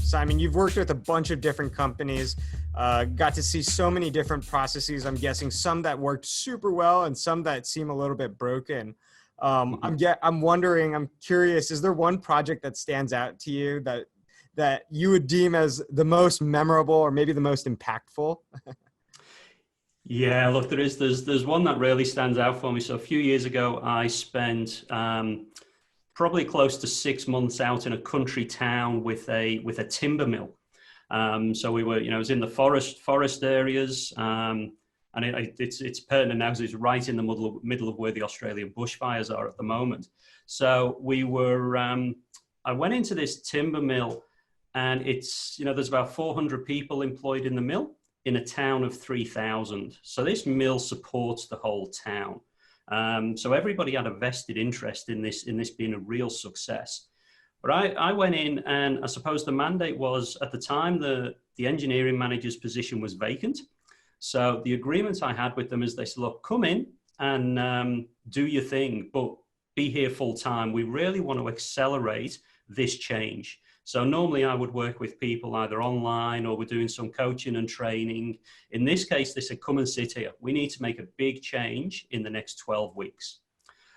So, I mean, you've worked with a bunch of different companies, got to see so many different processes. I'm guessing some that worked super well and some that seem a little bit broken. I'm wondering, I'm curious, is there one project that stands out to you that you would deem as the most memorable or maybe the most impactful? Yeah, look, there's one that really stands out for me. So a few years ago, I spent probably close to 6 months out in a country town with a timber mill. So we were, it was in the forest areas, and it's pertinent now because it's right in the middle of where the Australian bushfires are at the moment. So we were, I went into this timber mill, and it's, there's about 400 people employed in the mill in a town of 3,000. So this mill supports the whole town. So everybody had a vested interest in this being a real success. But I went in, and I suppose the mandate was, at the time, the engineering manager's position was vacant. So the agreement I had with them is they said, look, come in and do your thing, but be here full time. We really want to accelerate this change. So normally I would work with people either online or we're doing some coaching and training. In this case, they said, come and sit here. We need to make a big change in the next 12 weeks.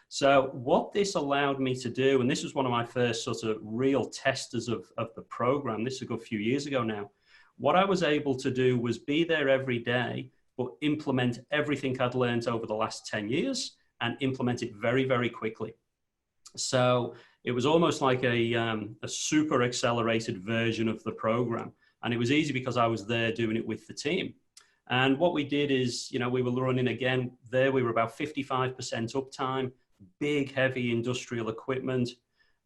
So what this allowed me to do, and this was one of my first sort of real testers of the program, this is a good few years ago now, what I was able to do was be there every day, but implement everything I'd learned over the last 10 years and implement it very, very quickly. So it was almost like a super accelerated version of the program. And it was easy because I was there doing it with the team. And what we did is, we were running again there. We were about 55% uptime, big, heavy industrial equipment.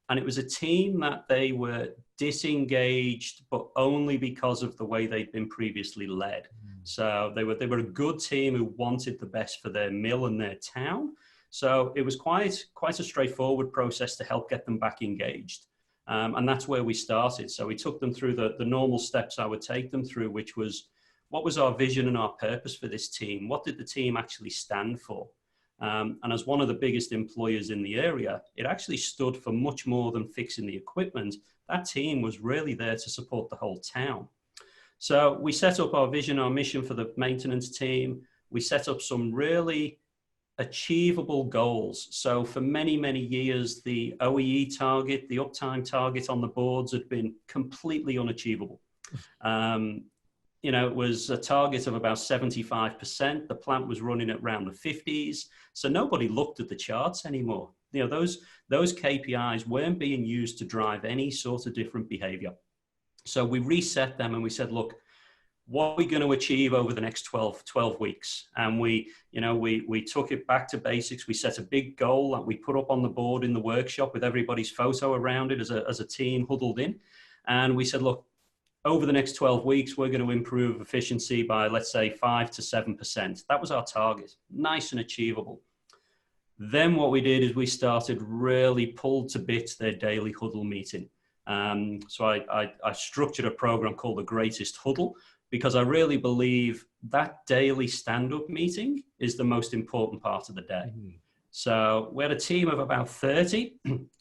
And it was a team that they were disengaged, but only because of the way they'd been previously led. So they were a good team who wanted the best for their mill and their town. So it was quite a straightforward process to help get them back engaged. And that's where we started. So we took them through the normal steps I would take them through, which was, what was our vision and our purpose for this team? What did the team actually stand for? And as one of the biggest employers in the area, it actually stood for much more than fixing the equipment. That team was really there to support the whole town. So we set up our vision, our mission for the maintenance team. We set up some really achievable goals. So for many, many years, the OEE target, the uptime target on the boards had been completely unachievable. It was a target of about 75%. The plant was running at around the 50s. So nobody looked at the charts anymore. Those KPIs weren't being used to drive any sort of different behavior. So we reset them and we said, look, what are we going to achieve over the next 12 weeks? And we took it back to basics. We set a big goal that we put up on the board in the workshop with everybody's photo around it as a team huddled in. And we said, look, over the next 12 weeks, we're going to improve efficiency by, let's say, 5 to 7%. That was our target. Nice and achievable. Then what we did is we started really pulled to bits their daily huddle meeting. So I structured a program called the Greatest Huddle, because I really believe that daily stand-up meeting is the most important part of the day. Mm-hmm. So we had a team of about 30,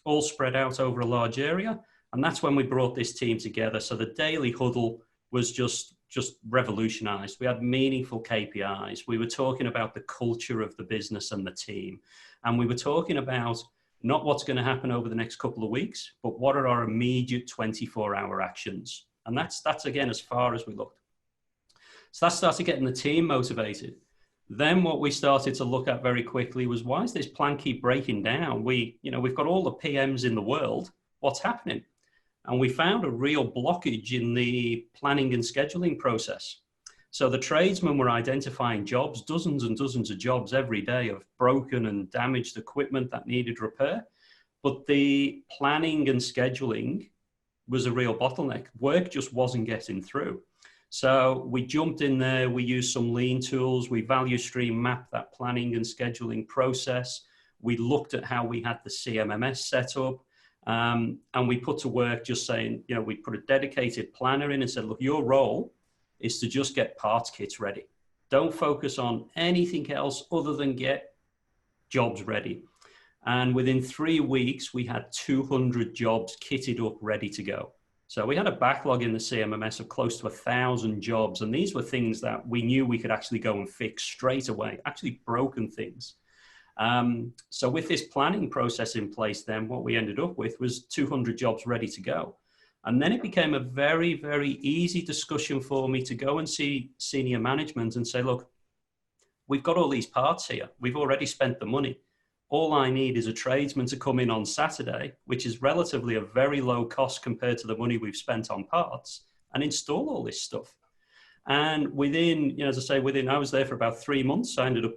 all spread out over a large area. And that's when we brought this team together. So the daily huddle was just revolutionized. We had meaningful KPIs. We were talking about the culture of the business and the team. And we were talking about not what's going to happen over the next couple of weeks, but what are our immediate 24-hour actions. And that's again, as far as we looked. So that started getting the team motivated. Then what we started to look at very quickly was, why does this plan keep breaking down? We've got all the PMs in the world. What's happening? And we found a real blockage in the planning and scheduling process. So the tradesmen were identifying jobs, dozens and dozens of jobs every day of broken and damaged equipment that needed repair. But the planning and scheduling was a real bottleneck. Work just wasn't getting through. So we jumped in there, we used some lean tools, we value stream mapped that planning and scheduling process. We looked at how we had the CMMS set up, and we put to work just saying, we put a dedicated planner in and said, look, your role is to just get parts kits ready. Don't focus on anything else other than get jobs ready. And within 3 weeks, we had 200 jobs kitted up, ready to go. So we had a backlog in the CMMS of close to 1,000 jobs. And these were things that we knew we could actually go and fix straight away, actually broken things. So with this planning process in place, then what we ended up with was 200 jobs ready to go. And then it became a very, very easy discussion for me to go and see senior management and say, look, we've got all these parts here. We've already spent the money. All I need is a tradesman to come in on Saturday, which is relatively a very low cost compared to the money we've spent on parts, and install all this stuff. And within, you know, as I say, I was there for about 3 months. So I ended up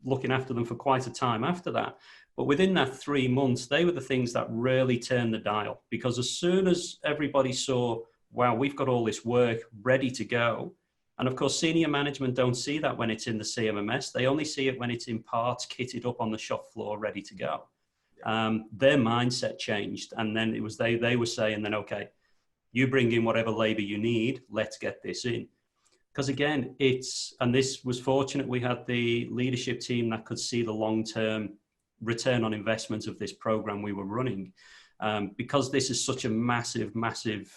looking after them for quite a time after that. But within that 3 months, they were the things that really turned the dial, because as soon as everybody saw, wow, we've got all this work ready to go. And of course, senior management don't see that when it's in the CMMS. They only see it when it's in parts kitted up on the shop floor, ready to go. Their mindset changed. And then it was they were saying then, okay, you bring in whatever labor you need, let's get this in. Because again, and this was fortunate, we had the leadership team that could see the long-term return on investment of this program we were running. Because this is such a massive, massive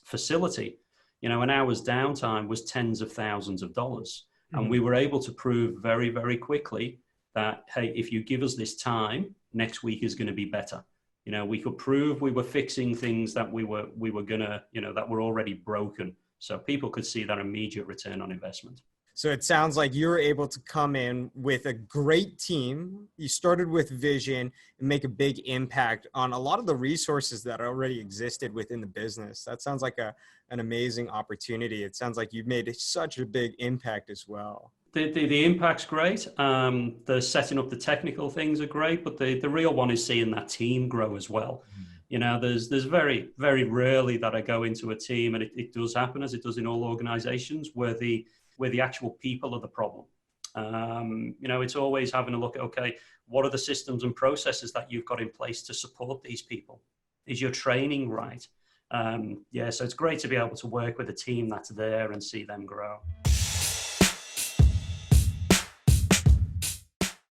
facility, you know, an hour's downtime was tens of thousands of dollars. Mm-hmm. And we were able to prove very, very quickly that, hey, if you give us this time, next week is going to be better. You know, we could prove we were fixing things that we were going to, you know, that were already broken. So people could see that immediate return on investment. So it sounds like you were able to come in with a great team. You started with vision and make a big impact on a lot of the resources that already existed within the business. That sounds like an amazing opportunity. It sounds like you've made such a big impact as well. The impact's great. The setting up the technical things are great, but the real one is seeing that team grow as well. Mm-hmm. You know, there's very, very rarely that I go into a team, and it does happen, as it does in all organizations, where the actual people are the problem. You know, it's always having a look at, okay, what are the systems and processes that you've got in place to support these people? Is your training right? So it's great to be able to work with a team that's there and see them grow.